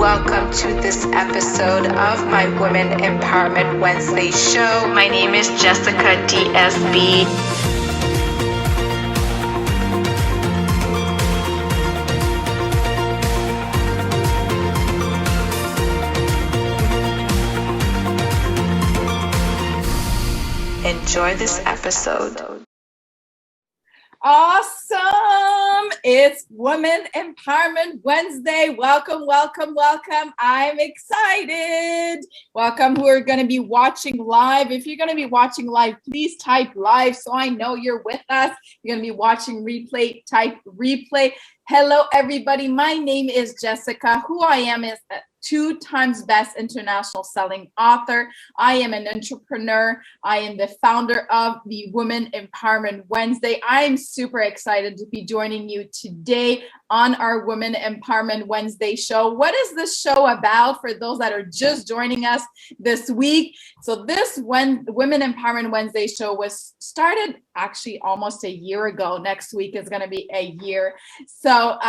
welcome to this episode of my Women Empowerment Wednesday show. My name is Jessica DSB. Enjoy this episode. Awesome! It's Women Empowerment Wednesday. Welcome, welcome, welcome. I'm excited. Welcome who are going to be watching live. If you're going to be watching live, please type live so I know you're with us. You're going to be watching replay, type replay. Hello, everybody. My name is Jessica. Who I am is a 2 times best international selling author. I am an entrepreneur. I am the founder of the Women Empowerment Wednesday. I am super excited to be joining you today on our Women Empowerment Wednesday show. What is this show about for those that are just joining us this week? So this Women Empowerment Wednesday show was started actually almost a year ago. Next week is going to be a year. So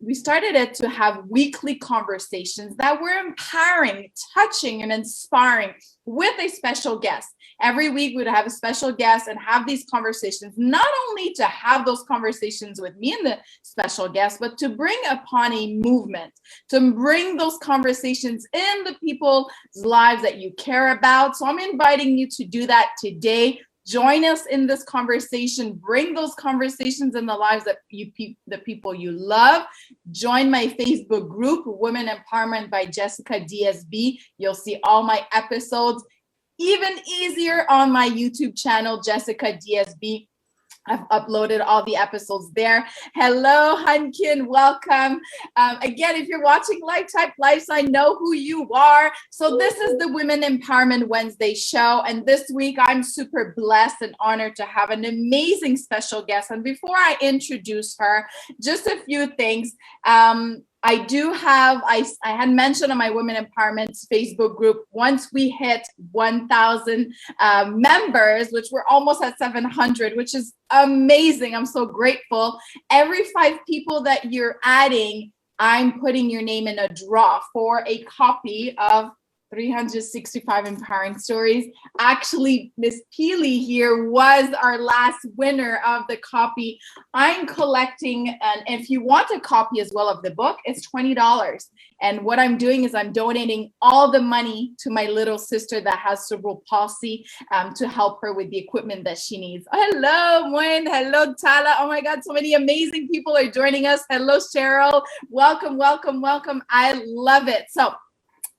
we started it to have weekly conversations that were empowering, touching, and inspiring with a special guest. Every week we'd have a special guest and have these conversations, not only to have those conversations with me and the special guest, but to bring upon a movement, to bring those conversations in the people's lives that you care about. So I'm inviting you to do that today. Join us in this conversation. Bring those conversations in the lives that the people you love. Join my Facebook group, Women Empowerment by Jessica DSB. You'll see all my episodes. Even easier on my YouTube channel, Jessica DSB. I've uploaded all the episodes there. Hello, Hunkin. Welcome. Again, if you're watching live, type live so I know who you are. So this is the Women Empowerment Wednesday show. And this week, I'm super blessed and honored to have an amazing special guest. And before I introduce her, just a few things. I had mentioned on my Women Empowerment Facebook group, once we hit 1,000 members, which we're almost at 700, which is amazing. I'm so grateful. Every 5 people that you're adding, I'm putting your name in a draw for a copy of 365 Empowering Stories. Actually, Miss Pele here was our last winner of the copy. I'm collecting, and if you want a copy as well of the book, it's $20. And what I'm doing is I'm donating all the money to my little sister that has cerebral palsy to help her with the equipment that she needs. Hello, Moin. Hello, Tala. Oh my God, so many amazing people are joining us. Hello, Cheryl. Welcome, welcome, welcome. I love it. So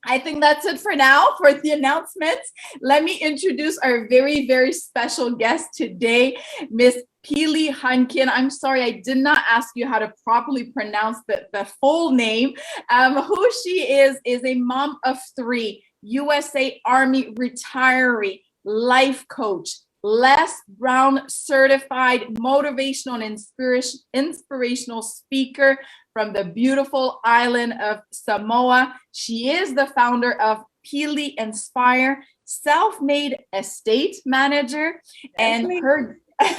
I think that's it for now for the announcements. Let me introduce our very, very special guest today, Miss Pele Hunkin. I'm sorry, I did not ask you how to properly pronounce the full name. Who she is a mom of 3, USA Army retiree, life coach, Les Brown certified motivational and inspirational speaker from the beautiful island of Samoa. She is the founder of Pele Inspire, self-made estate manager, and her and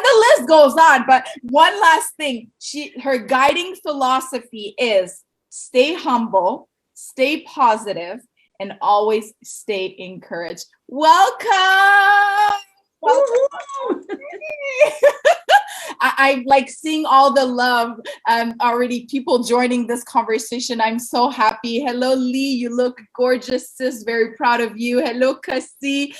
the list goes on. But one last thing, her guiding philosophy is stay humble, stay positive, and always stay encouraged. Welcome. I like seeing all the love already, people joining this conversation. I'm so happy. Hello, Lee. You look gorgeous, sis. Very proud of you. Hello, Kasi.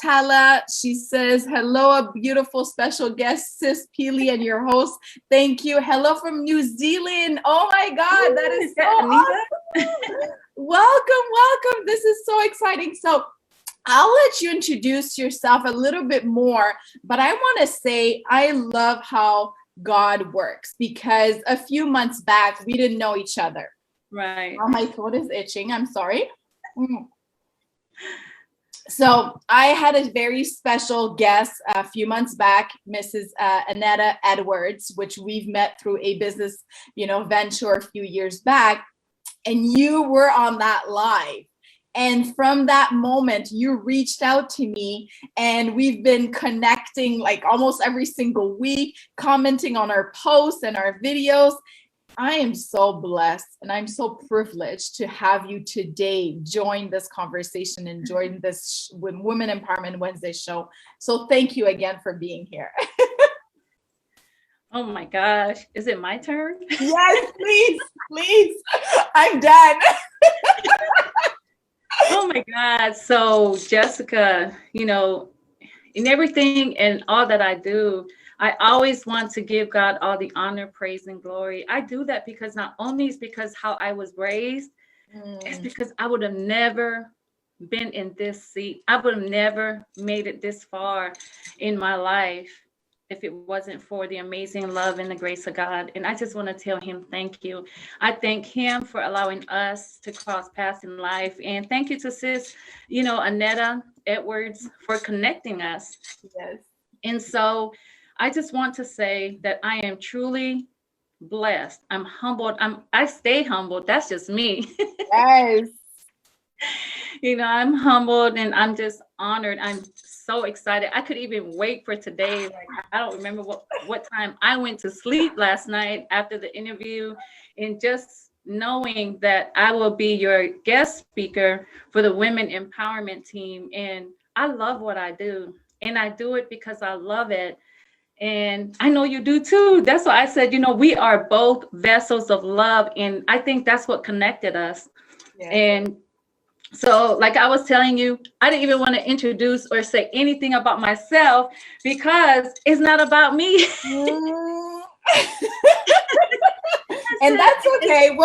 Tala, she says, hello, a beautiful special guest, sis Pele, and your host. Thank you. Hello from New Zealand. Oh my God, that is so awesome. Welcome, welcome. This is so exciting. So I'll let you introduce yourself a little bit more, but I want to say I love how God works, because a few months back, we didn't know each other. Right. Oh, my throat is itching. I'm sorry. So I had a very special guest a few months back, Mrs. Annetta Edwards, which we've met through a business, venture a few years back. And you were on that live. And from that moment, you reached out to me, and we've been connecting like almost every single week, commenting on our posts and our videos. I am so blessed and I'm so privileged to have you today join this conversation and join this Women Empowerment Wednesday show. So thank you again for being here. Oh my gosh. Is it my turn? Yes, please. I'm done. Oh my God. So Jessica, in everything and all that I do, I always want to give God all the honor, praise, and glory. I do that because not only is because how I was raised, it's because I would have never been in this seat. I would have never made it this far in my life if it wasn't for the amazing love and the grace of God. And I just want to tell him thank you. I thank him for allowing us to cross paths in life. And thank you to sis, Annetta Edwards for connecting us. Yes. And so I just want to say that I am truly blessed. I'm humbled. I stay humbled. That's just me. Yes. I'm humbled and I'm just honored. I'm so excited. I could even wait for today. Like, I don't remember what time I went to sleep last night after the interview, and just knowing that I will be your guest speaker for the Women Empowerment Team. And I love what I do, and I do it because I love it. And I know you do too. That's why I said, we are both vessels of love. And I think that's what connected us. Yeah. And so, like I was telling you, I didn't even want to introduce or say anything about myself because it's not about me. And that's okay.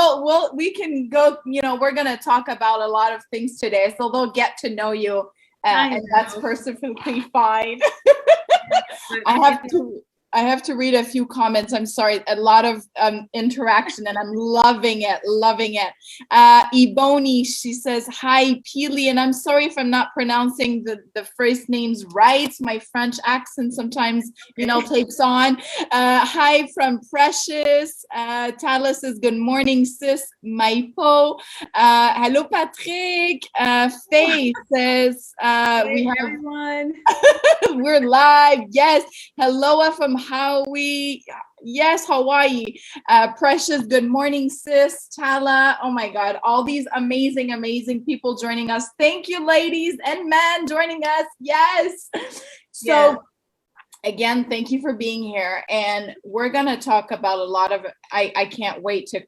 We can go, we're going to talk about a lot of things today. So they'll get to know you and that's perfectly fine. I have to read a few comments. I'm sorry, a lot of interaction, and I'm loving it. Ebony, she says, hi, Pele, and I'm sorry if I'm not pronouncing the first names right. My French accent sometimes, takes on. Hi from Precious. Tala says, good morning, sis, Maipo. Hello, Patrick. Faith says, we have everyone. We're live. Yes. Hello from Hawaii. Yes, Hawaii. Precious, good morning, sis. Tala. Oh my God. All these amazing people joining us. Thank you, ladies and men joining us. Yes. So again, thank you for being here. And we're going to talk about a lot of, I can't wait to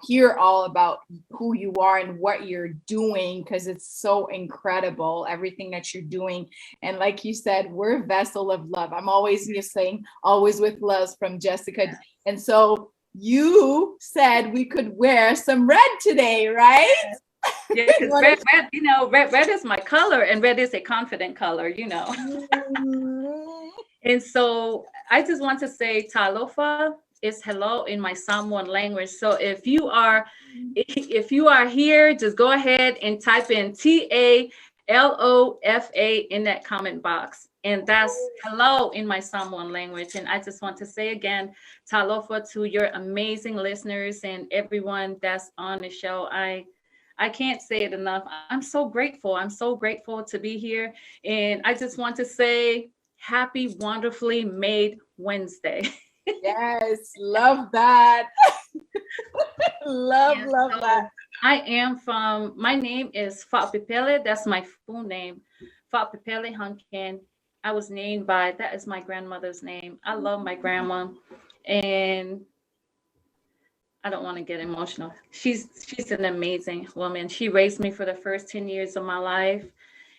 hear all about who you are and what you're doing, because it's so incredible, everything that you're doing. And like you said, we're a vessel of love. I'm always just saying, always with love from Jessica. And so you said we could wear some red today, right? Yeah, because red is my color, and red is a confident color, And so I just want to say talofa is hello in my Samoan language. So if you are here, just go ahead and type in TALOFA in that comment box. And that's hello in my Samoan language. And I just want to say again, talofa to your amazing listeners and everyone that's on the show. I can't say it enough. I'm so grateful. I'm so grateful to be here. And I just want to say happy, wonderfully made Wednesday. Yes, love that. love that. My name is Pele. That's my full name. Pele Hunkin. I was named that is my grandmother's name. I love my grandma. And I don't want to get emotional. She's an amazing woman. She raised me for the first 10 years of my life.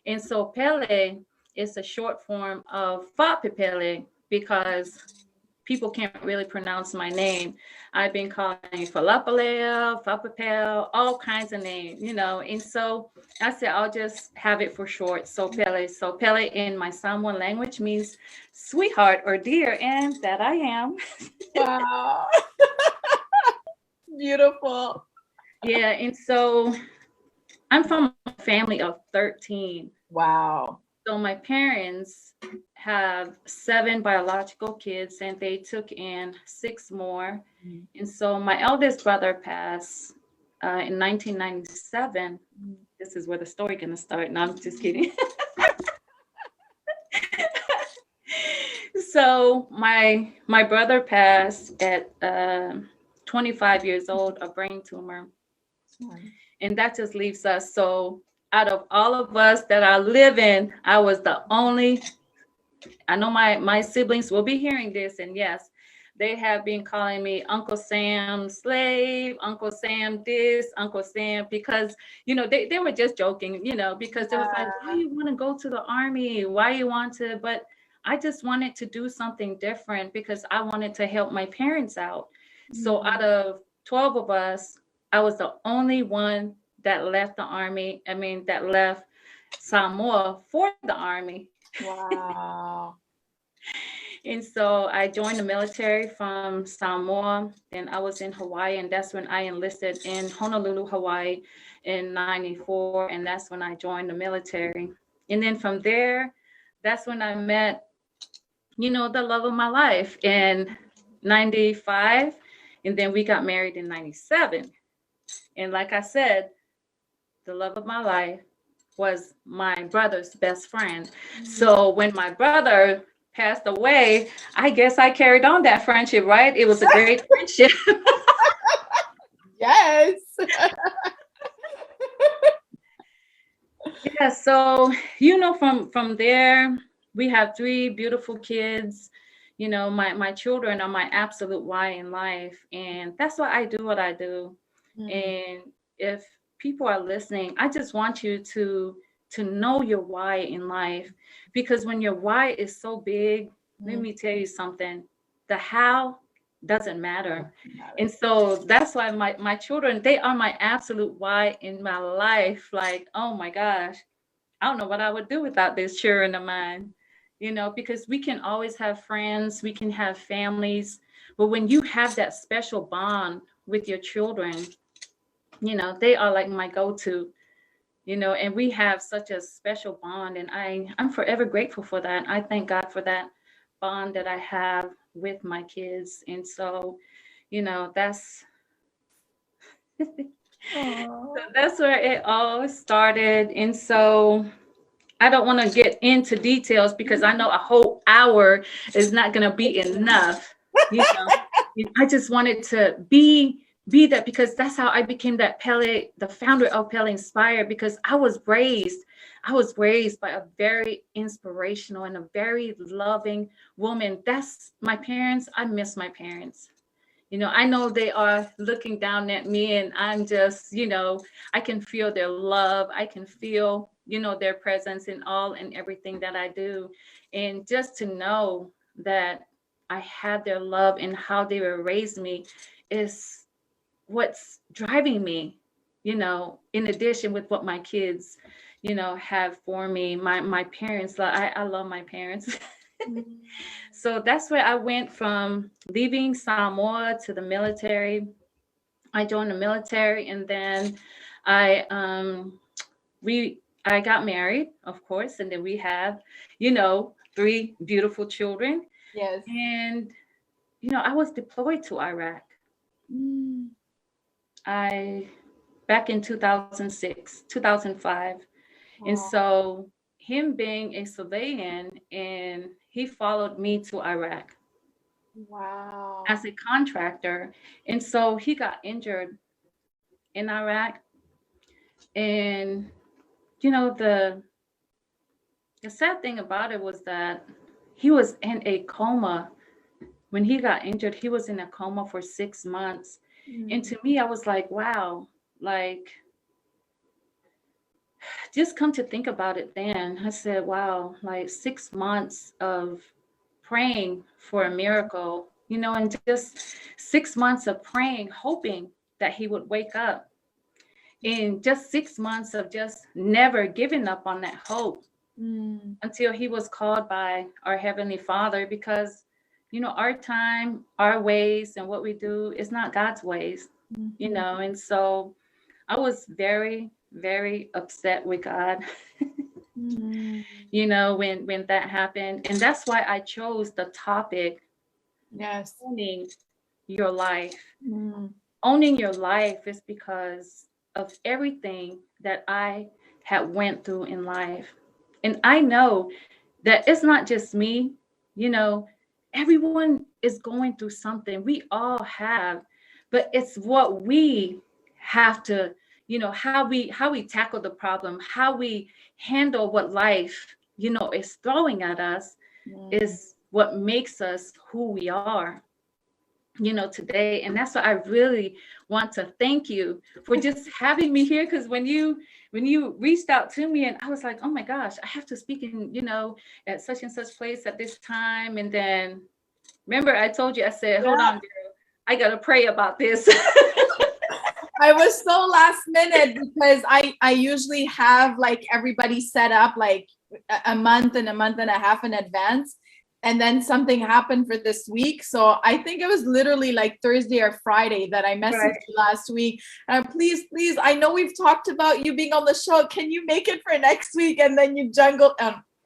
And so Pele is a short form of Pele because people can't really pronounce my name. I've been calling Falapaleo, Fapapel, all kinds of names, And so I said, I'll just have it for short. So Pele. So Pele in my Samoan language means sweetheart or dear, and that I am. Wow. Beautiful. Yeah, and so I'm from a family of 13. Wow. So my parents have 7 biological kids, and they took in 6 more. Mm-hmm. And so my eldest brother passed in 1997. Mm-hmm. This is where the story gonna start. No, I'm just kidding. So my brother passed at 25 years old, a brain tumor. And that just leaves us. So out of all of us that are living, I was the only, I know my siblings will be hearing this, and yes, they have been calling me Uncle Sam slave, Uncle Sam this, Uncle Sam, because, they were just joking, because they was like, why you want to go to the army? Why you want to? But I just wanted to do something different because I wanted to help my parents out. So out of 12 of us, I was the only one that left the army. I mean, that left Samoa for the army. Wow. And so I joined the military from Samoa, and I was in Hawaii, and that's when I enlisted in Honolulu, Hawaii in 94, and that's when I joined the military. And then from there, that's when I met, the love of my life in 95, and then we got married in 97. And like I said, the love of my life was my brother's best friend. So when my brother passed away, I guess I carried on that friendship, right? It was a great friendship. Yes. Yeah, so from there, we have 3 beautiful kids. My children are my absolute why in life, and that's why I do what I do. And if people are listening, I just want you to know your why in life, because when your why is so big, let me tell you something, the how doesn't matter. And so that's why my children, they are my absolute why in my life. Like, oh my gosh, I don't know what I would do without this children of mine, because we can always have friends, we can have families, but when you have that special bond with your children, they are like my go-to, and we have such a special bond, and I'm forever grateful for that. I thank God for that bond that I have with my kids. And so, that's that's where it all started. And so I don't want to get into details because I know a whole hour is not going to be enough. I just wanted to be that, because that's how I became that Pele, the founder of Pele Inspire, because I was raised by a very inspirational and a very loving woman. That's my parents. I miss my parents. I know they are looking down at me, and I'm just, I can feel their love. I can feel, their presence in all and everything that I do. And just to know that I had their love and how they were raised me is what's driving me, in addition with what my kids, have for me. My parents, I love my parents. So that's where I went from leaving Samoa to the military. I joined the military, and then I I got married, of course, and then we have, 3 beautiful children. Yes. And I was deployed to Iraq. Back in 2006, 2005. And so him being a civilian, and he followed me to Iraq. Wow. As a contractor. And so he got injured in Iraq. And, the sad thing about it was that he was in a coma. When he got injured, he was in a coma for 6 months. And to me, I was like, wow, like, just come to think about it then. I said, wow, like 6 months of praying for a miracle, and just 6 months of praying, hoping that he would wake up. And just 6 months of just never giving up on that hope until he was called by our Heavenly Father, because, our time, our ways, and what we do is not God's ways, and so I was very, very upset with God, when that happened. And that's why I chose the topic, yes, owning your life. Owning your life is because of everything that I had went through in life. And I know that it's not just me, everyone is going through something. We all have. but it's what we have to, how we tackle the problem, how we handle what life, is throwing at us, is what makes us who we are, today. And that's why I really want to thank you for just having me here. Because when you reached out to me, and I was like, oh my gosh, I have to speak in, at such and such place at this time. And then remember, I told you, I said, hold on, girl, I gotta pray about this. I was so last minute because I usually have like everybody set up like a month and a half in advance. And then something happened for this week. So I think it was literally like Thursday or Friday that I messaged you last week. Please, I know we've talked about you being on the show. Can you make it for next week? And then you jungled.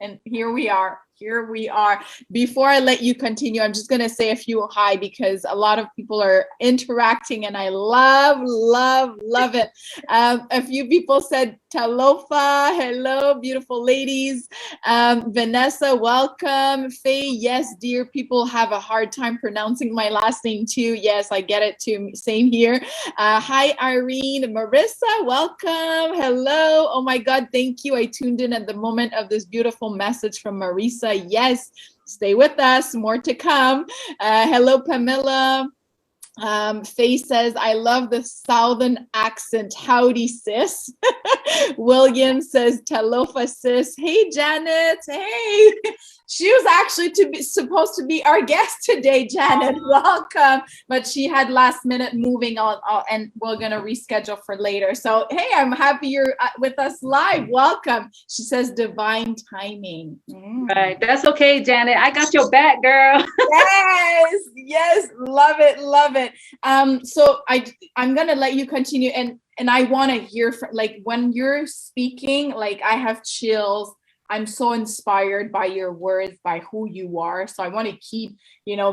And here we are. Before I let you continue, I'm just going to say a few hi because a lot of people are interacting and I love it. A few people said talofa, hello, beautiful ladies. Vanessa, welcome. Faye, yes, dear. People have a hard time pronouncing my last name too. Yes, I get it too. Same here. Hi, Irene. Marissa, welcome. Hello. Oh my God, thank you. I tuned in at the moment of this beautiful message from Marissa. Yes, stay with us, more to come. Hello, Pamela. Faye says, I love the Southern accent. Howdy, sis. William says, talofa, sis. Hey, Janet. Hey. She was actually supposed to be our guest today, Janet. Welcome. But she had last minute moving on, and we're going to reschedule for later. So, hey, I'm happy you're with us live. Welcome. She says, divine timing. Right. That's okay, Janet. I got your back, girl. Yes. Love it. So I'm going to let you continue. And I want to hear from, like, when you're speaking, like, I have chills. I'm so inspired by your words, by who you are. So I want to keep,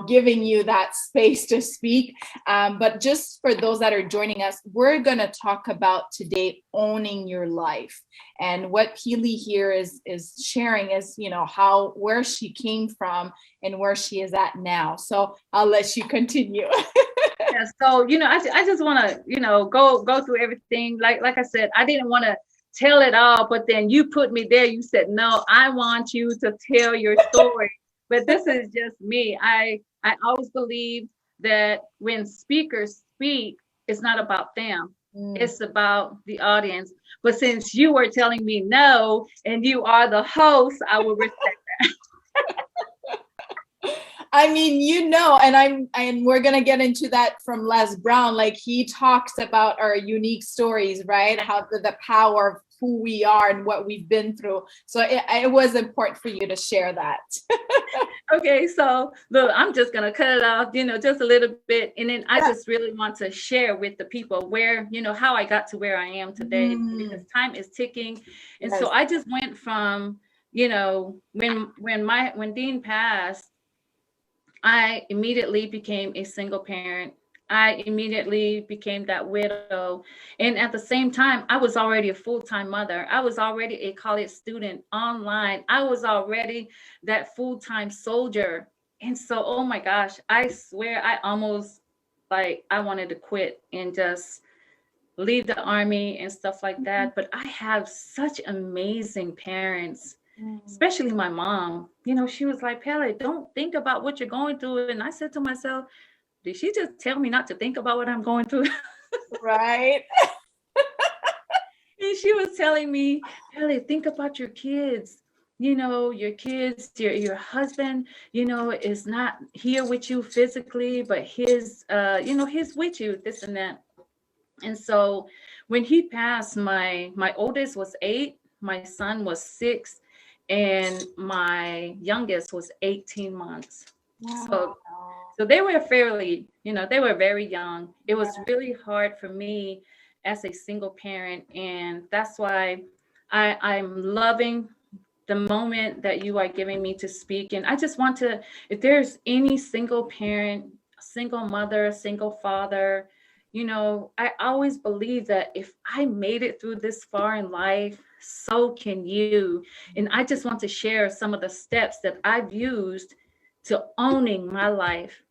giving you that space to speak. But just for those that are joining us, we're going to talk about today owning your life. And what Pele here is sharing is, where she came from and where she is at now. So I'll let you continue. Yeah, so, I just want to, go through everything. Like I said, I didn't want to tell it all, but then you put me there. You said, no, I want you to tell your story. But this is just me. I always believe that when speakers speak, it's not about them. It's about the audience. But since you were telling me no, and you are the host, I will respect that. I mean, and we're going to get into that from Les Brown. Like, he talks about our unique stories, right? How the power of who we are and what we've been through. So it was important for you to share that. Okay, so look, I'm just going to cut it off, just a little bit. And then I just really want to share with the people where, how I got to where I am today, because time is ticking. And so I just went from, when Dean passed, I immediately became a single parent. I immediately became that widow. And at the same time, I was already a full-time mother. I was already a college student online. I was already that full-time soldier. And so, oh my gosh, I swear I almost I wanted to quit and just leave the army and stuff like that. But I have such amazing parents. Especially my mom, she was like, Pele, don't think about what you're going through. And I said to myself, did she just tell me not to think about what I'm going through? Right. And she was telling me, Pele, think about your kids. Your kids, your husband, is not here with you physically, but he's with you, this and that. And so when he passed, my oldest was 8, my son was 6. And my youngest was 18 months. Wow. So they were fairly, they were very young. It was really hard for me as a single parent. And that's why I'm loving the moment that you are giving me to speak. And I just want to, if there's any single parent, single mother, single father, I always believe that if I made it through this far in life, so can you. And I just want to share some of the steps that I've used to owning my life.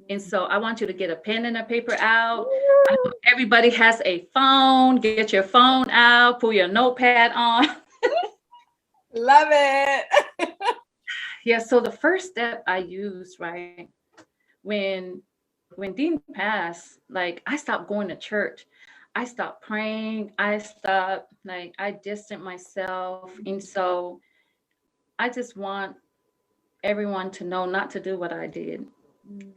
And so I want you to get a pen and a paper out. I know everybody has a phone. Get your phone out, pull your notepad on. Love it. Yeah, so the first step I used, right, when Dean passed, like I stopped going to church. I stopped praying. I distanced myself. And so I just want everyone to know not to do what I did.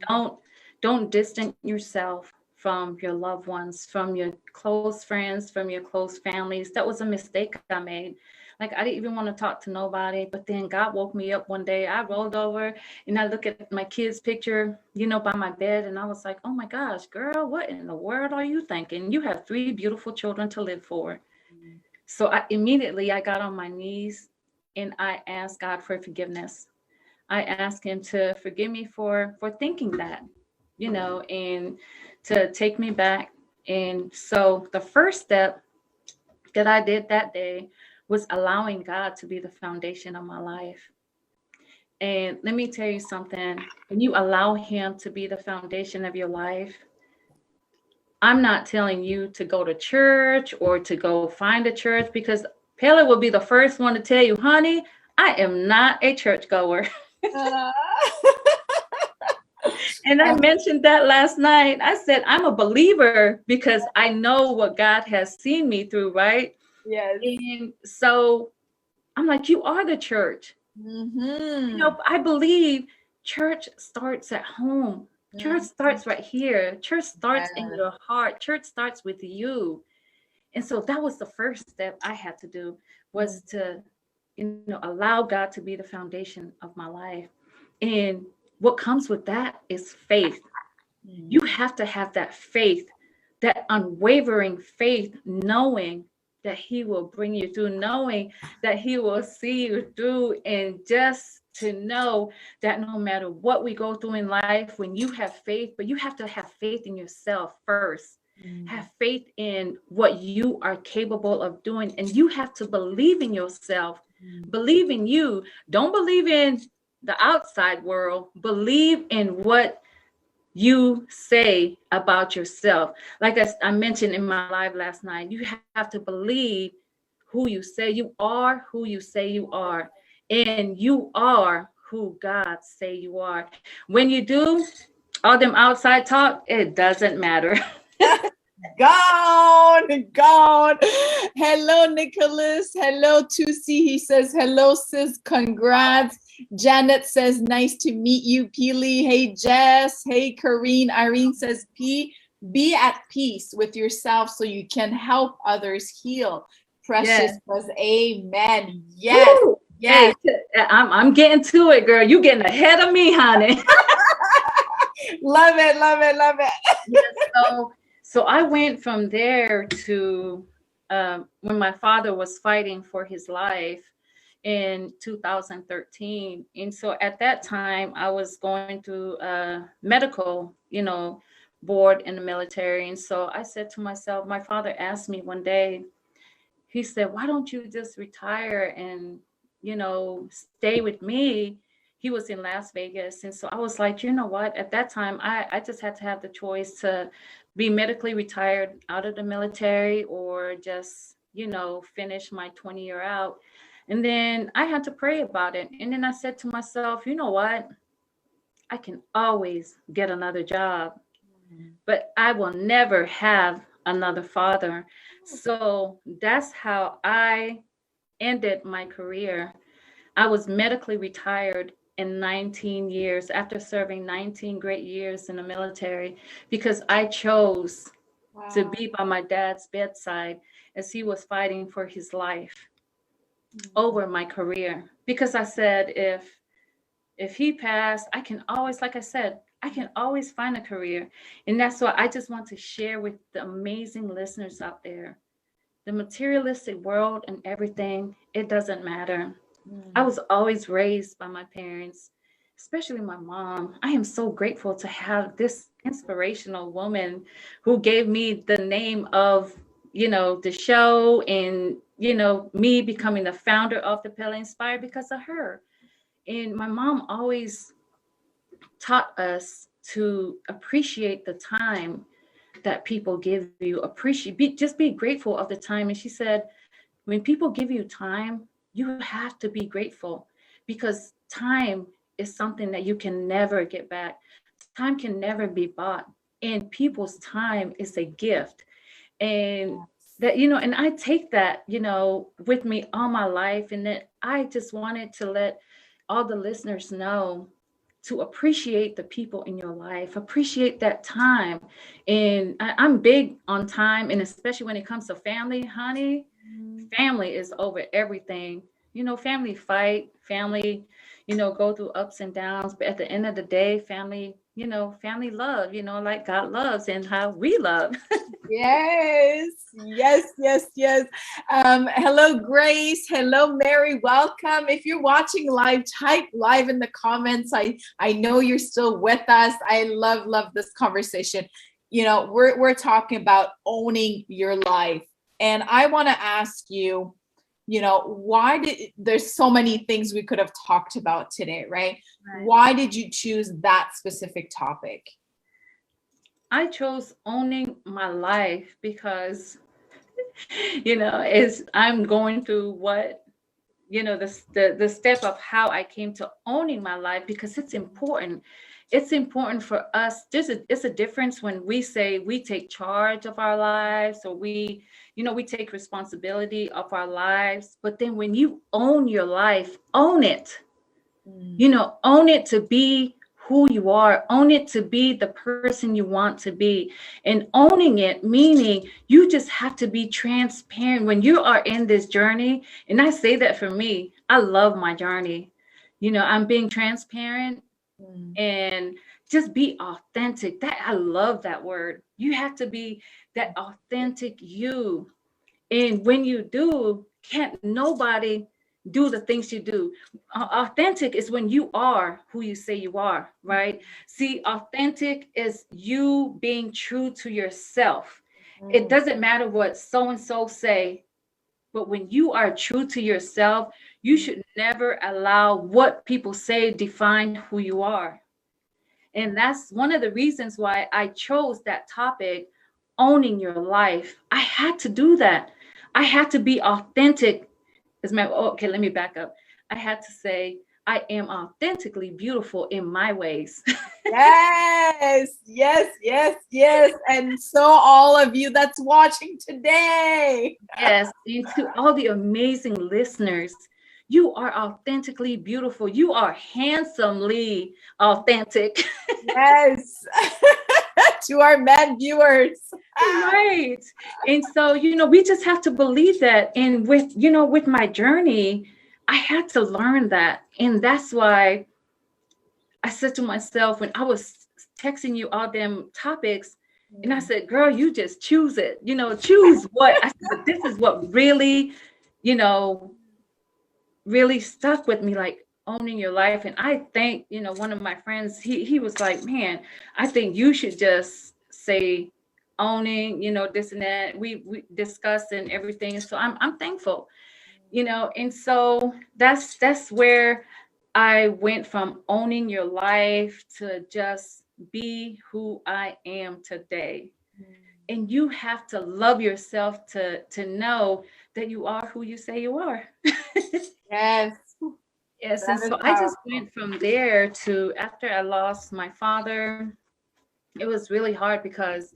Don't distance yourself from your loved ones, from your close friends, from your close families. That was a mistake I made. Like I didn't even want to talk to nobody, but then God woke me up one day. I rolled over and I look at my kid's picture, by my bed, and I was like, "Oh my gosh, girl, what in the world are you thinking? You have 3 beautiful children to live for." So I got on my knees and I asked God for forgiveness. I asked him to forgive me for thinking that, and to take me back. And so the first step that I did that day was allowing God to be the foundation of my life. And let me tell you something, when you allow him to be the foundation of your life, I'm not telling you to go to church or to go find a church, because Pele will be the first one to tell you, honey, I am not a churchgoer. And I mentioned that last night. I said, I'm a believer because I know what God has seen me through, right? Yes. And so I'm like, you are the church. I believe church starts at home. Church starts right here. Church starts in your heart. Church starts with you. And so that was the first step I had to do, was to, allow God to be the foundation of my life. And what comes with that is faith. You have to have that faith, that unwavering faith, knowing that he will bring you through, knowing that he will see you through, and just to know that no matter what we go through in life, when you have faith, but you have to have faith in yourself first. Have faith in what you are capable of doing, and you have to believe in yourself. Believe in you. Don't believe in the outside world. Believe in what you say about yourself. Like I mentioned in my live last night, you have to believe who you say you are, who you say you are, and you are who God say you are. When you do all them outside talk, it doesn't matter. Gone. Hello, Nicholas. Hello, Tusi. He says, hello, sis. Congrats. Janet says, nice to meet you, Peely. Hey, Jess. Hey, Kareen. Irene says, be at peace with yourself so you can help others heal. Precious says, amen. Yes. Woo! Yes. Hey, I'm getting to it, girl. You getting ahead of me, honey. Love it. Yeah, so I went from there to when my father was fighting for his life in 2013. And so at that time, I was going through a medical, board in the military. And so I said to myself, my father asked me one day, he said, why don't you just retire and, stay with me? He was in Las Vegas. And so I was like, you know what? At that time, I just had to have the choice to be medically retired out of the military, or just, finish my 20-year out. And then I had to pray about it. And then I said to myself, you know what? I can always get another job, but I will never have another father. So that's how I ended my career. I was medically retired in 19 years after serving 19 great years in the military, because I chose to be by my dad's bedside as he was fighting for his life over my career. Because I said, if he passed, I can always, like I said, I can always find a career. And that's what I just want to share with the amazing listeners out there. The materialistic world and everything, it doesn't matter. I was always raised by my parents, especially my mom. I am so grateful to have this inspirational woman who gave me the name of, the show, and, me becoming the founder of the Pele Inspired because of her. And my mom always taught us to appreciate the time that people give you. Just be grateful of the time. And she said, when people give you time, you have to be grateful, because time is something that you can never get back. Time can never be bought, and people's time is a gift. And that, and I take that, with me all my life. And that I just wanted to let all the listeners know to appreciate the people in your life, appreciate that time. And I'm big on time, and especially when it comes to family, honey, family is over everything. Family fight, family, go through ups and downs, but at the end of the day, family, family love, like God loves and how we love. Yes, yes, yes, yes. Hello, Grace. Hello, Mary. Welcome. If you're watching live, type live in the comments. I know you're still with us. I love this conversation. We're talking about owning your life, and I want to ask you, there's so many things we could have talked about today, right? Why did you choose that specific topic? I chose owning my life because, is I'm going through what, the step of how I came to owning my life, because it's important. It's important for us. It's a difference when we say we take charge of our lives, or we take responsibility of our lives. But then when you own your life, own it. Own it to be who you are, own it to be the person you want to be. And owning it, meaning you just have to be transparent when you are in this journey. And I say that for me, I love my journey. I'm being transparent and just be authentic. That, I love that word. You have to be that authentic you. And when you do, can't nobody do the things you do. Authentic is when you are who you say you are, right? See, authentic is you being true to yourself. It doesn't matter what so and so say, but when you are true to yourself, you should never allow what people say define who you are. And that's one of the reasons why I chose that topic, owning your life. I had to do that. I had to be authentic. Okay, let me back up. I had to say, I am authentically beautiful in my ways. Yes, yes, yes, yes. And so all of you that's watching today. Yes, and to all the amazing listeners, you are authentically beautiful. You are handsomely authentic. Yes. To our men viewers. Right. And so, we just have to believe that. And with my journey, I had to learn that. And that's why I said to myself, when I was texting you all them topics, and I said, girl, you just choose it, choose what. I said, but this is what really, you know, really stuck with me, like owning your life. And I think, one of my friends, he was like, man, I think you should just say owning, this and that. We discussed and everything. And so I'm thankful, and so that's where I went from owning your life to just be who I am today. And you have to love yourself to know that you are who you say you are. Yes. Yes, That and is so I just powerful. went from there to, after I lost my father, it was really hard because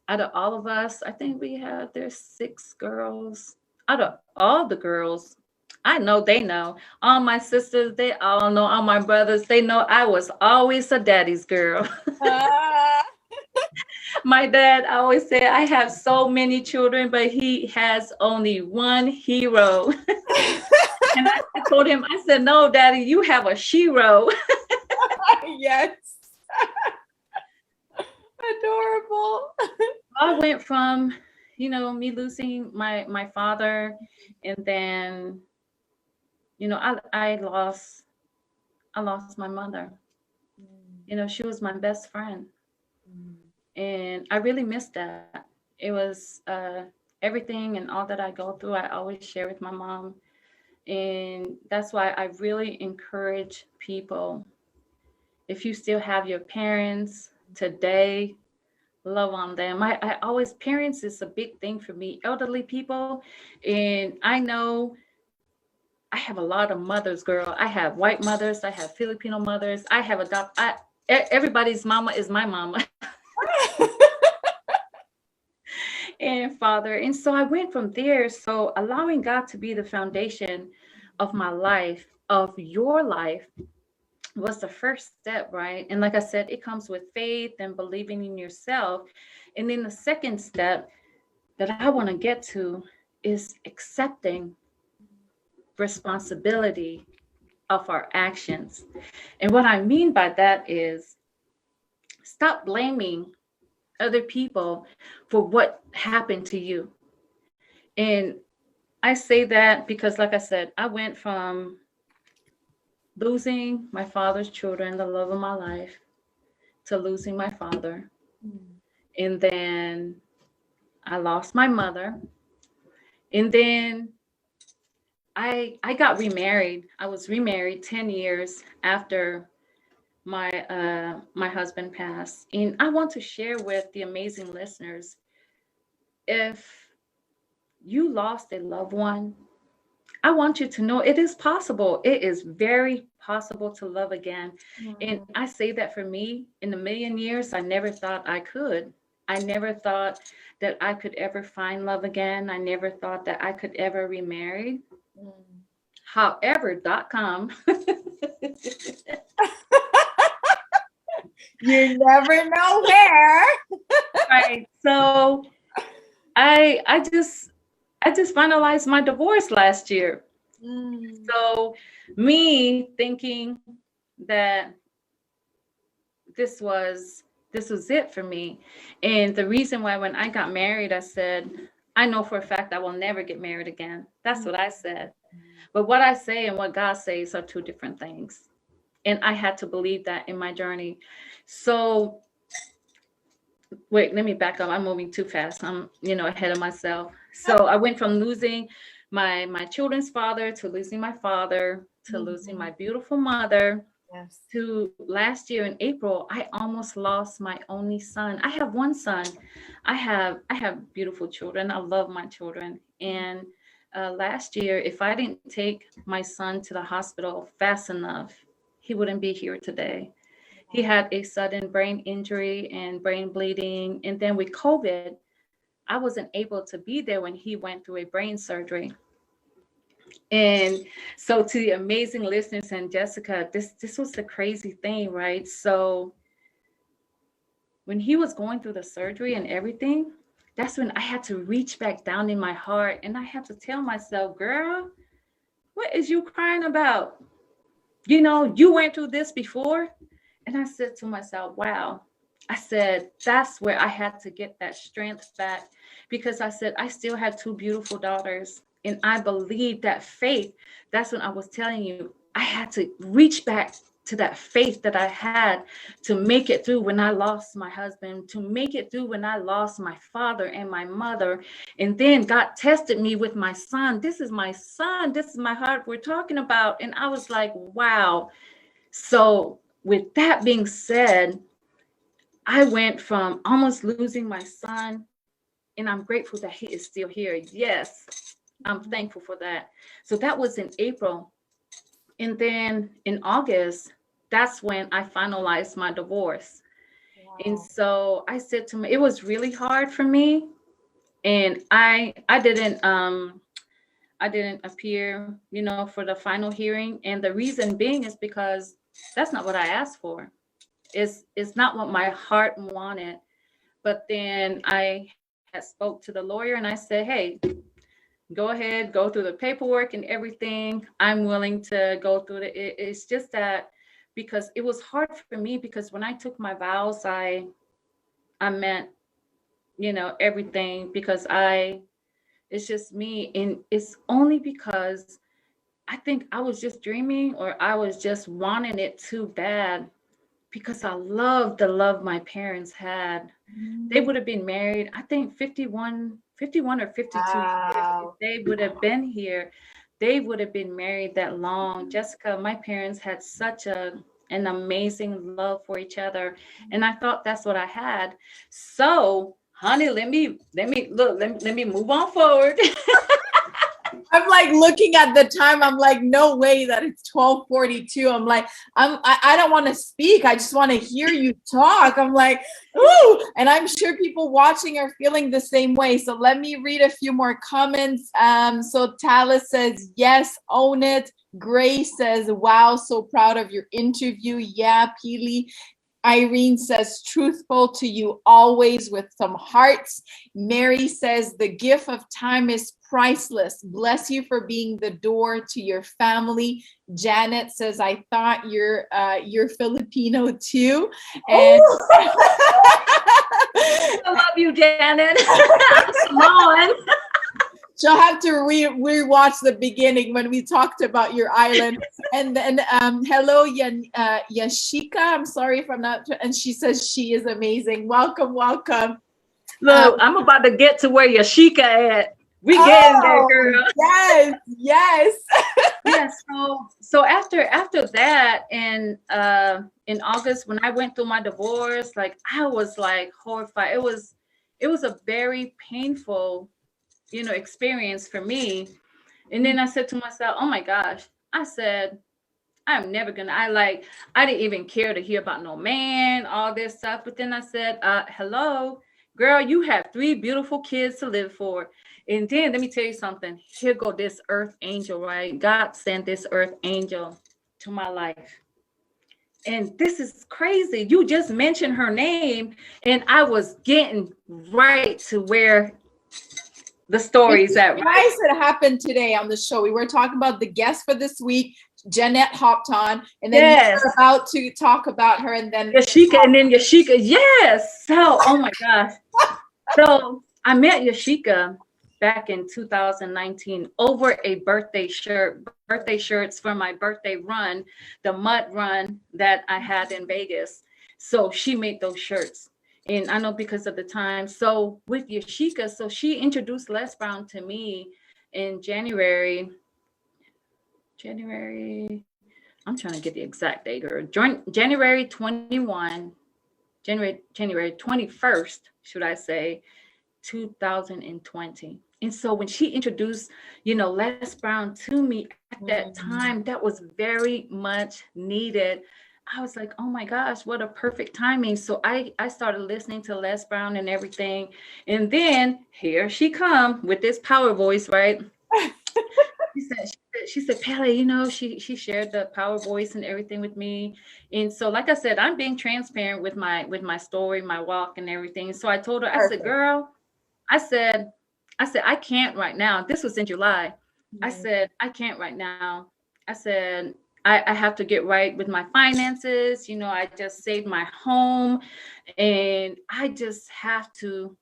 out of all of us, I think there's 6 girls. Out of all the girls, I know they know. All my sisters, they all know. All my brothers, they know I was always a daddy's girl. Ah. My dad always said, I have so many children, but he has only one hero. And I told him, I said, no, daddy, you have a shero. Yes. Adorable. I went from, me losing my father, and then, I lost my mother. She was my best friend, and I really missed that. It was everything and all that I go through, I always share with my mom. And that's why I really encourage people, if you still have your parents today, love on them. I always, parents is a big thing for me, elderly people. And I know I have a lot of mothers, girl. I have white mothers, I have Filipino mothers, I have everybody's mama is my mama. And father. And so I went from there. So allowing God to be the foundation of my life, of your life, was the first step, right? And like I said, it comes with faith and believing in yourself. And then the second step that I want to get to is accepting responsibility of our actions. And what I mean by that is stop blaming other people for what happened to you. And I say that because, like I said, I went from losing my father's children, the love of my life, to losing my father. And then I lost my mother. And then I got remarried. I was remarried 10 years after my husband passed. And I want to share with the amazing listeners, if you lost a loved one, I want you to know it is possible. It is very possible to love again. And I say that for me, in a million years, I never thought I could. I never thought that I could ever find love again. I never thought that I could ever remarry. However.com. You never know where. Right. So I just finalized my divorce last year. So me thinking that this was it for me. And the reason why, when I got married, I said, I know for a fact I will never get married again. That's what I said. But what I say and what God says are two different things. And I had to believe that in my journey. So wait, let me back up. I'm moving too fast. I'm, ahead of myself. So I went from losing my children's father, to losing my father, to losing my beautiful mother, Yes. to last year in April, I almost lost my only son. I have one son. I have beautiful children. I love my children. And last year, if I didn't take my son to the hospital fast enough, he wouldn't be here today. He had a sudden brain injury and brain bleeding. And then with COVID, I wasn't able to be there when he went through a brain surgery. And so, to the amazing listeners and Jessica, this was the crazy thing, right? So when he was going through the surgery and everything, that's when I had to reach back down in my heart, and I had to tell myself, girl, what is you crying about? You went through this before. And I said to myself, wow. I said, that's where I had to get that strength back, because I said, I still had two beautiful daughters. And I believed that faith. That's when I was telling you, I had to reach back to that faith that I had to make it through when I lost my husband, to make it through when I lost my father and my mother. And then God tested me with my son. This is my son. This is my heart we're talking about. And I was like, wow. So with that being said, I went from almost losing my son, and I'm grateful that he is still here. Yes, I'm thankful for that. So that was in April. And then in August, that's when I finalized my divorce. Wow. And so I said to me, it was really hard for me. And I didn't appear, for the final hearing. And the reason being is because that's not what I asked for. It's not what my heart wanted. But then I had spoke to the lawyer and I said, hey, go ahead, go through the paperwork and everything. I'm willing to go through it. It's just that because it was hard for me, because when I took my vows, I meant, everything, because it's just me. And it's only because I think I was just dreaming, or I was just wanting it too bad, because I love the love my parents had. They would have been married, I think 51 or 52 Wow. years. If they would have been here, they would have been married that long. Jessica, my parents had such a an amazing love for each other. And I thought that's what I had. So, honey, let me move on forward. I'm like looking at the time. I'm like, no way that it's 12:42. I'm like, I don't want to speak. I just want to hear you talk. I'm like, ooh, and I'm sure people watching are feeling the same way. So let me read a few more comments. So Talis says, yes, own it. Grace says, wow, so proud of your interview. Yeah, Peely. Irene says, truthful to you always with some hearts. Mary says, the gift of time is priceless. Bless you for being the door to your family. Janet says, I thought you're Filipino too. And I love you, Janet. I'm Samoan. she'll have to rewatch the beginning when we talked about your island. And then hello, Yashika. I'm sorry if I'm not. And she says she is amazing. Welcome, welcome. Look, I'm about to get to where Yashika at. We getting there, girl. Yes, yes. Yeah. So after that, in August, when I went through my divorce, like I was like horrified. It was a very painful, experience for me. And then I said to myself, oh my gosh, I said, I'm never gonna, I didn't even care to hear about no man, all this stuff. But then I said, hello, girl, you have 3 beautiful kids to live for. And then let me tell you something. Here go this earth angel, right? God sent this earth angel to my life. And this is crazy. You just mentioned her name, and I was getting right to where the story's at. Right? It happened today on the show. We were talking about the guest for this week. Jeanette hopped on, and then yes. we were about to talk about her, and then Yashika, yes. So, oh my gosh. So I met Yashika back in 2019 over a birthday shirts for my birthday run, the mud run that I had in Vegas. So she made those shirts. And I know because of the time. So with Yashika, so she introduced Les Brown to me in January. I'm trying to get the exact date, or January 21st, should I say, 2020. And so when she introduced, Les Brown to me at that time, that was very much needed. I was like, oh my gosh, what a perfect timing. So I started listening to Les Brown and everything. And then here she come with this power voice, right? She said, Pele, she shared the power voice and everything with me. And so, like I said, I'm being transparent with my story, my walk and everything. So I told her, I said, girl, I said, I can't right now. This was in July. I said, I can't right now. I said, I have to get right with my finances. I just saved my home, and I just have to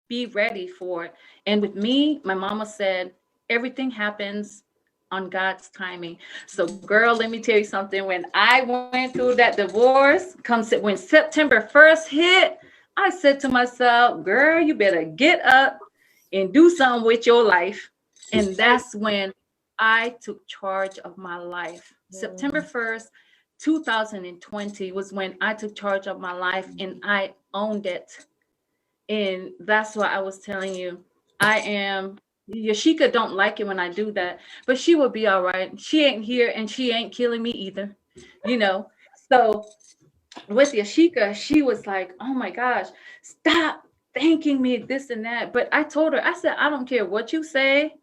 be ready for it. And with me, my mama said, everything happens on God's timing. So, girl, let me tell you something. When I went through that divorce, when September 1st hit, I said to myself, girl, you better get up and do something with your life. And that's when I took charge of my life. September 1st, 2020 was when I took charge of my life, and I owned it. And that's why I was telling you, Yashika don't like it when I do that, but she will be all right. She ain't here, and she ain't killing me either, So with Yashika, she was like, oh my gosh, stop thanking me this and that. But I told her, I said, I don't care what you say.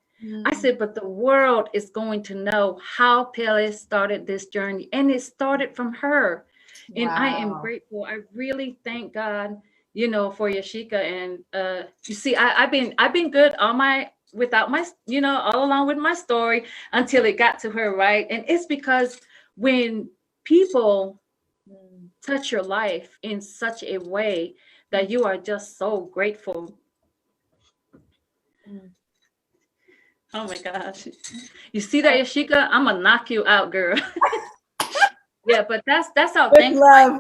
I said, but the world is going to know how Pele started this journey, and it started from her. And wow. I am grateful. I really thank God, for Yashika. And you see, I've been good without my, all along with my story until it got to her, right? And it's because when people touch your life in such a way that you are just so grateful. Oh my gosh. You see that, Yashika? I'm gonna knock you out, girl. Yeah, but that's how thankful love.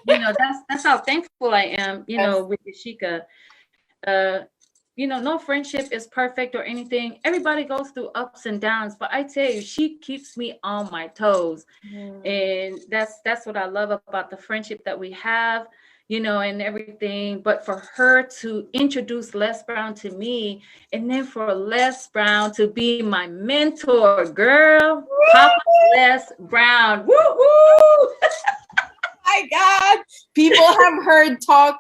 That's how thankful I am, with Yashika. no friendship is perfect or anything. Everybody goes through ups and downs, but I tell you, she keeps me on my toes. And that's what I love about the friendship that we have, and everything. But for her to introduce Les Brown to me, and then for Les Brown to be my mentor, girl, Papa Les Brown. Woo woo! My God, people have heard talk.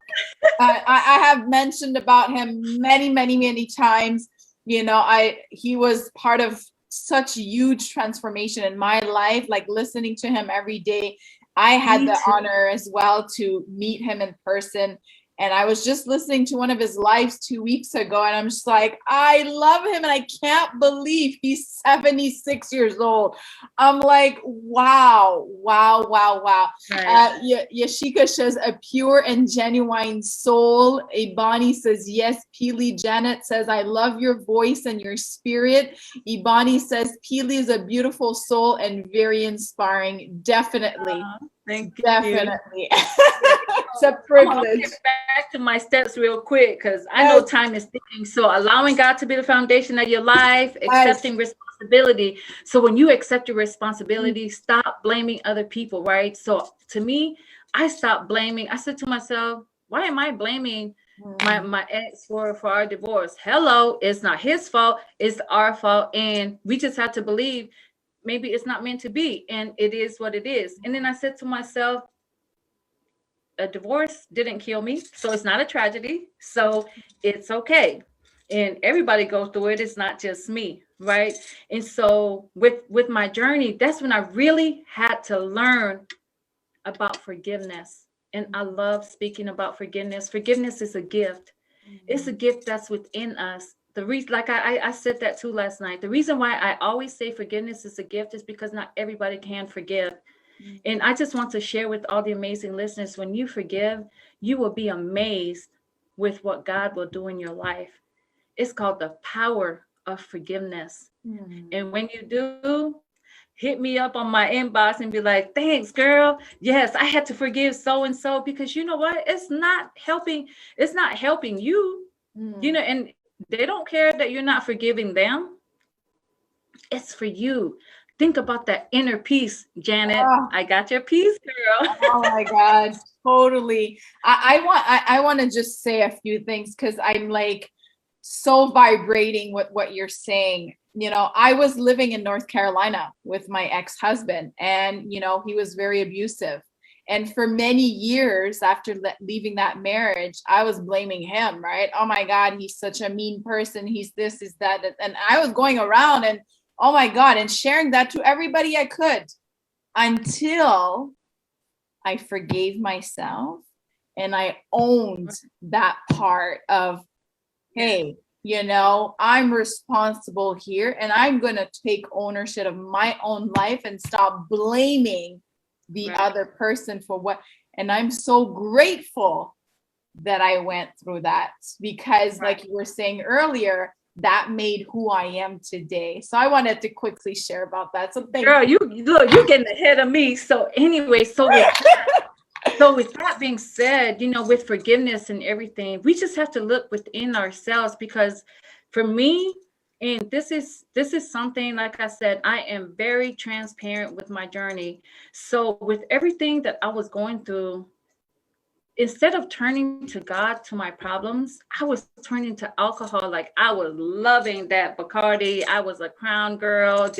I have mentioned about him many, many, many times. He was part of such huge transformation in my life, like listening to him every day. I had the honor as well to meet him in person. And I was just listening to one of his lives 2 weeks ago, and I'm just like, I love him, and I can't believe he's 76 years old. I'm like, wow, wow, wow, wow. Right. Yashika says, a pure and genuine soul. Ibani says, yes. Pele Janet says, I love your voice and your spirit. Ibani says, Pele is a beautiful soul and very inspiring. Definitely. Thank you. Definitely. It's a privilege. I'm get back to my steps real quick, because I know time is ticking. So allowing God to be the foundation of your life, accepting responsibility. So when you accept your responsibility, stop blaming other people, right? So to me, I stopped blaming. I said to myself, why am I blaming my ex for our divorce? Hello, it's not his fault, it's our fault. And we just have to believe maybe it's not meant to be, and it is what it is. And then I said to myself, a divorce didn't kill me, so it's not a tragedy, so it's okay. And everybody goes through it, it's not just me, right? And so with my journey, that's when I really had to learn about forgiveness. And I love speaking about forgiveness. Forgiveness is a gift. It's a gift that's within us. The reason, like I said that too last night, the reason why I always say forgiveness is a gift is because not everybody can forgive. And I just want to share with all the amazing listeners, when you forgive, you will be amazed with what God will do in your life. It's called the power of forgiveness. And when you do, hit me up on my inbox and be like, thanks, girl. Yes, I had to forgive so and so, because you know what? It's not helping you, and they don't care that you're not forgiving them. It's for you. Think about that inner peace, Janet. I got your peace, girl. Oh my God, totally. I want to just say a few things, because I'm like so vibrating with what you're saying. I was living in North Carolina with my ex-husband, and he was very abusive. And for many years after leaving that marriage, I was blaming him, right? Oh my God, he's such a mean person. He's this, he's that. And I was going around and, oh my God, and sharing that to everybody I could, until I forgave myself and I owned that part of, hey, I'm responsible here, and I'm going to take ownership of my own life and stop blaming the other person for what. And I'm so grateful that I went through that, because like you were saying earlier, that made who I am today. So I wanted to quickly share about that. So thank you. Look, you're getting ahead of me. So anyway, so with that being said, with forgiveness and everything, we just have to look within ourselves, because for me, and this is something, like I said, I am very transparent with my journey. So with everything that I was going through, instead of turning to God to my problems, I was turning to alcohol. Like, I was loving that Bacardi. I was a Crown girl,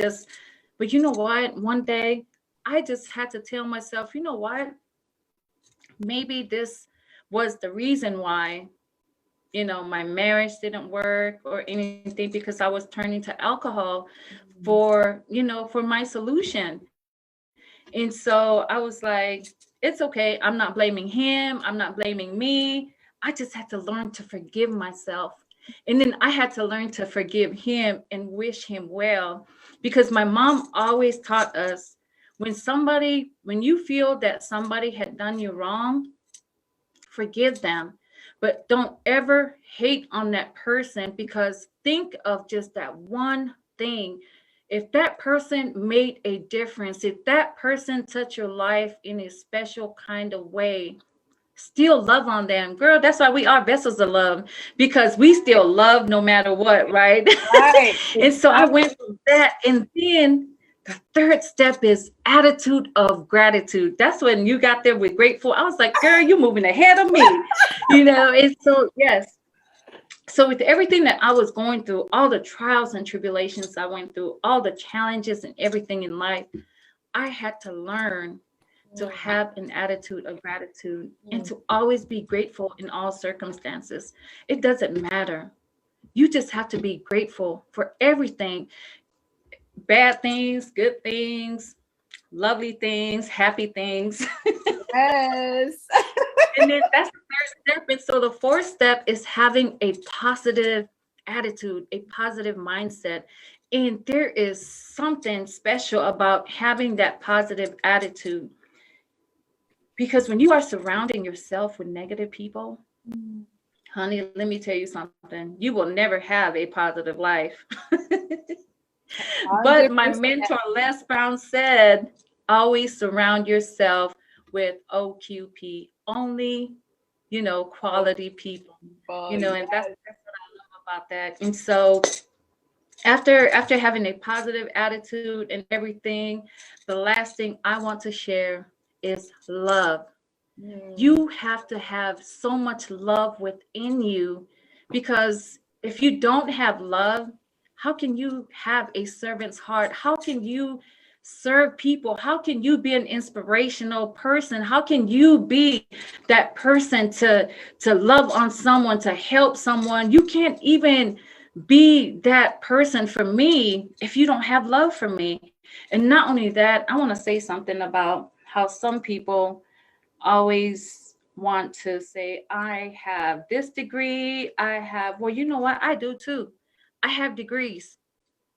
but you know what? One day I just had to tell myself, you know what? Maybe this was the reason why, my marriage didn't work or anything, because I was turning to alcohol for my solution. And so I was like, it's okay. I'm not blaming him. I'm not blaming me. I just had to learn to forgive myself. And then I had to learn to forgive him and wish him well, because my mom always taught us, when you feel that somebody had done you wrong, forgive them, but don't ever hate on that person, because think of just that one thing. If that person made a difference, if that person touched your life in a special kind of way, still love on them. Girl, that's why we are vessels of love, because we still love no matter what, right? Right. And so I went through that. And then the third step is attitude of gratitude. That's when you got there with grateful. I was like, girl, you're moving ahead of me, And so, yes. So with everything that I was going through, all the trials and tribulations I went through, all the challenges and everything in life, I had to learn to have an attitude of gratitude and to always be grateful in all circumstances. It doesn't matter. You just have to be grateful for everything, bad things, good things, lovely things, happy things. Yes. And then that's the third step. And so the fourth step is having a positive attitude, a positive mindset. And there is something special about having that positive attitude. Because when you are surrounding yourself with negative people, honey, let me tell you something. You will never have a positive life. But my 100%. mentor, Les Brown, said, always surround yourself with OQP, only, quality people, and that's what I love about that. And so after having a positive attitude and everything, the last thing I want to share is love. You have to have so much love within you, because if you don't have love, how can you have a servant's heart? How can you serve people? How can you be an inspirational person? How can you be that person to love on someone, to help someone? You can't even be that person for me if you don't have love for me. And not only that, I want to say something about how some people always want to say, I have this degree. Well, you know what? I do too. I have degrees,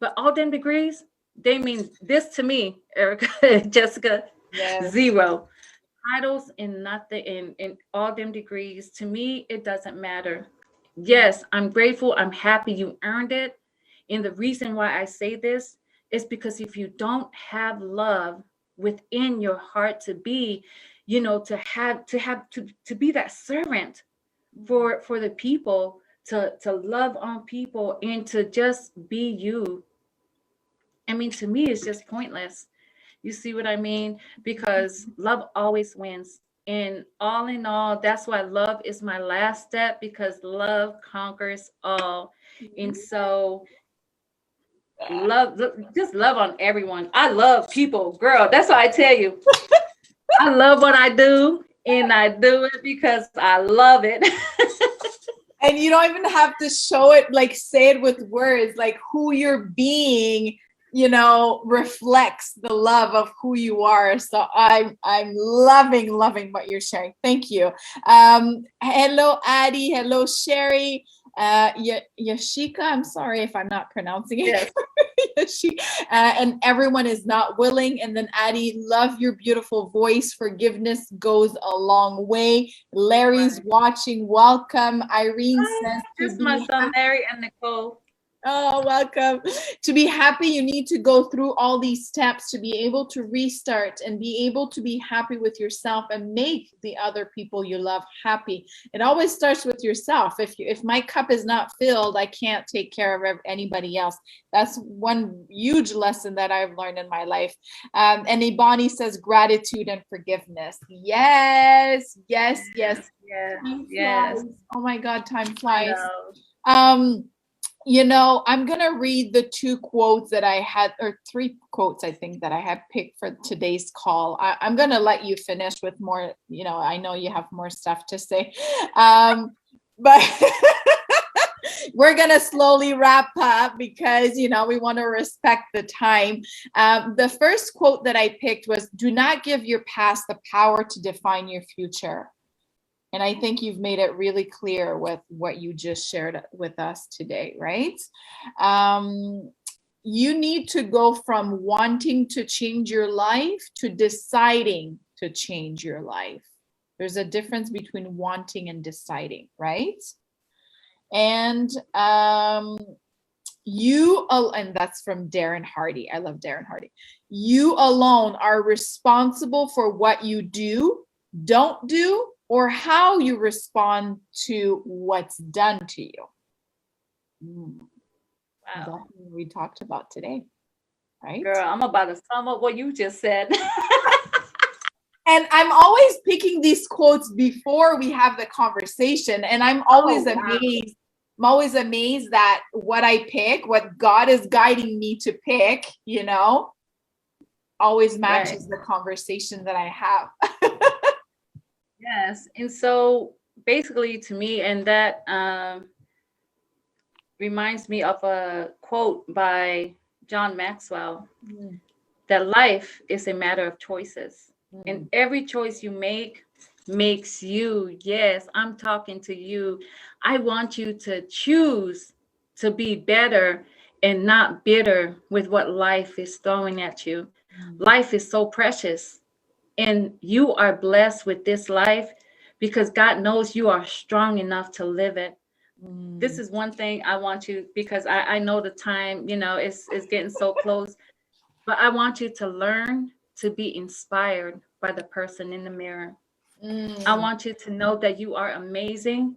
but all them degrees, they mean this to me, Erica, Jessica, Yes. zero. Titles and nothing, in all them degrees, to me, it doesn't matter. Yes, I'm grateful. I'm happy you earned it. And the reason why I say this is because if you don't have love within your heart to be, to be that servant for the people, to love on people and to just be you. I mean, to me, it's just pointless. You see what I mean? Because love always wins. And all in all, that's why love is my last step, because love conquers all. And so just love on everyone. I love people, girl. That's what I tell you. I love what I do, and I do it because I love it. And you don't even have to show it, like say it with words, like who you're being, reflects the love of who you are. So I'm loving what you're sharing. Thank you. Hello, Addie. Hello, Sherry. Yashika, I'm sorry if I'm not pronouncing it. Yes. And everyone is not willing. And then Addie, love your beautiful voice. Forgiveness goes a long way. Larry's watching. Welcome. Irene says, Just my son Larry and Nicole. oh, welcome. To be happy, you need to go through all these steps to be able to restart and be able to be happy with yourself and make the other people you love happy. It always starts with yourself. If my cup is not filled, I can't take care of anybody else. That's one huge lesson that I've learned in my life. And Ibani says gratitude and forgiveness. Yes. Yes. Oh my God, time flies. I'm going to read the two quotes that I had, or three quotes, I think, that I had picked for today's call. I'm going to let you finish with more, I know you have more stuff to say. But we're going to slowly wrap up because, we want to respect the time. The first quote that I picked was, do not give your past the power to define your future. And I think you've made it really clear with what you just shared with us today, right? You need to go from wanting to change your life to deciding to change your life. There's a difference between wanting and deciding, right? And and that's from Darren Hardy. I love Darren Hardy. You alone are responsible for what you do, don't do, or how you respond to what's done to you. Wow. That's what we talked about today, right? Girl, I'm about to sum up what you just said. And I'm always picking these quotes before we have the conversation. And I'm always amazed. I'm always amazed that what I pick, what God is guiding me to pick, always matches the conversation that I have. Yes. And so basically to me, and that reminds me of a quote by John Maxwell, that life is a matter of choices. And every choice you make makes you. Yes, I'm talking to you. I want you to choose to be better and not bitter with what life is throwing at you. Life is so precious, and you are blessed with this life because God knows you are strong enough to live it. This is one thing I want you, because I know the time, is getting so close, but I want you to learn to be inspired by the person in the mirror. I want you to know that you are amazing.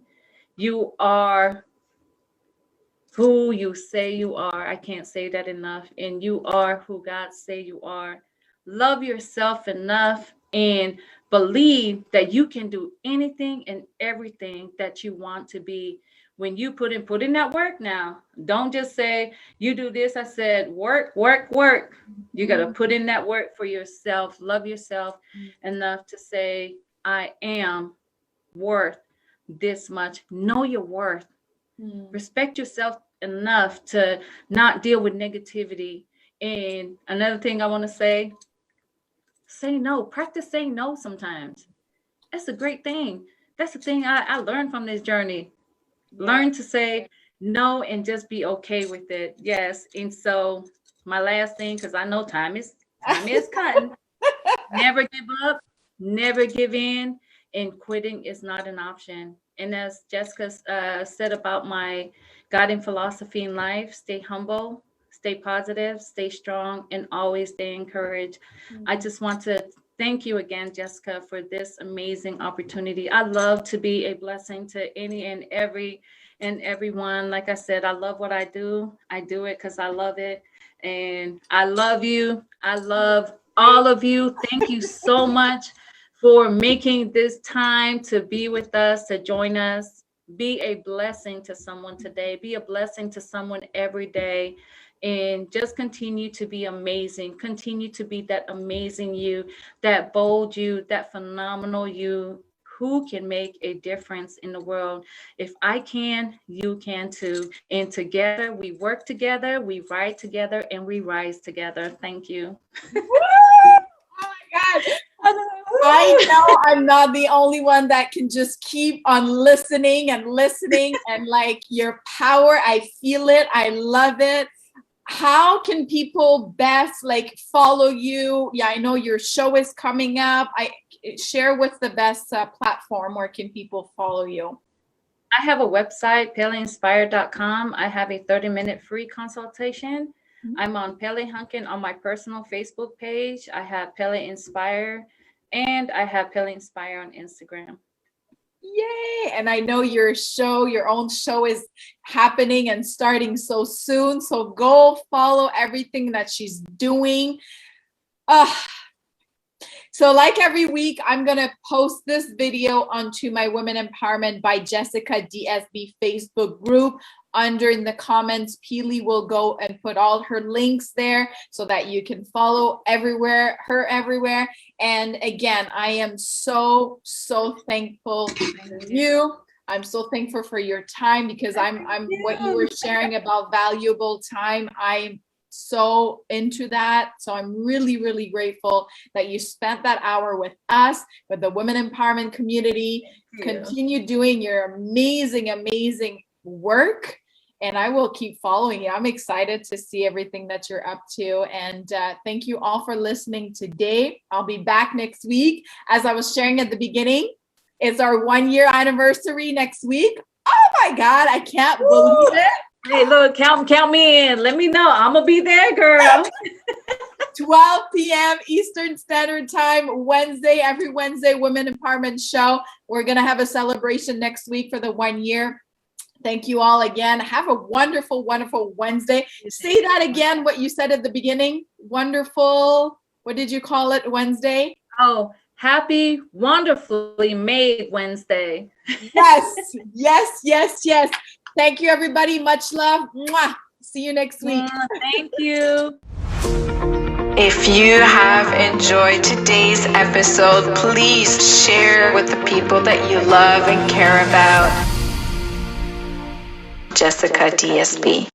You are who you say you are. I can't say that enough. And you are who God say you are. Love yourself enough and believe that you can do anything and everything that you want to be. When you put in that work now, don't just say you do this. I said work. You got to put in that work for yourself. Love yourself enough to say, I am worth this much. Know your worth. Respect yourself enough to not deal with negativity. And another thing I want to say no. Practice saying no sometimes. That's a great thing. That's the thing I learned from this journey. Learn to say no and just be okay with it. Yes. And so my last thing, because I know time is cutting. Never give up, never give in, and quitting is not an option. And as Jessica said about my guiding philosophy in life, stay humble, stay positive, stay strong, and always stay encouraged. I just want to thank you again, Jessica, for this amazing opportunity. I love to be a blessing to any and everyone. Like I said, I love what I do. I do it because I love it. And I love you. I love all of you. Thank you so much for making this time to be with us, to join us. Be a blessing to someone today. Be a blessing to someone every day. And just continue to be amazing. Continue to be that amazing you, that bold you, that phenomenal you, who can make a difference in the world. If I can, you can too. And together, we work together, we ride together, and we rise together. Thank you. Oh my God. I know I'm not the only one that can just keep on listening and like your power. I feel it. I love it. How can people best follow you? Yeah, I know your show is coming up. Share what's the best platform where can people follow you? I have a website, peleinspired.com. I have a 30-minute free consultation. I'm on Pele Hunkin on my personal Facebook page. I have Pele Inspire, and I have Pele Inspire on Instagram. Yay! And I know your own show is happening and starting so soon. So go follow everything that she's doing. So like every week, I'm going to post this video onto my Women Empowerment by Jessica DSB Facebook group. Under in the comments, Pele will go and put all her links there so that you can follow her everywhere. And again, I am so thankful for you. I'm so thankful for your time, because I'm what you were sharing about valuable time. I'm so into that. So I'm really grateful that you spent that hour with us, with the Women Empowerment community. Continue doing your amazing work, and I will keep following you. I'm excited to see everything that you're up to. And thank you all for listening today. I'll be back next week. As I was sharing at the beginning, it's our 1-year anniversary next week. Oh my God, I can't believe it. Hey, look, count me in. Let me know. I'm gonna be there, girl. 12 p.m. Eastern Standard Time, Wednesday, every Wednesday, Women Empowerment Show. We're going to have a celebration next week for the 1 year. Thank you all again. Have a wonderful, wonderful Wednesday. Say that again, what you said at the beginning. Wonderful. What did you call it, Wednesday? Oh, happy, wonderfully made Wednesday. Yes, yes, yes, yes. Thank you, everybody. Much love. Mwah. See you next week. Thank you. If you have enjoyed today's episode, please share with the people that you love and care about. Jessica DSB.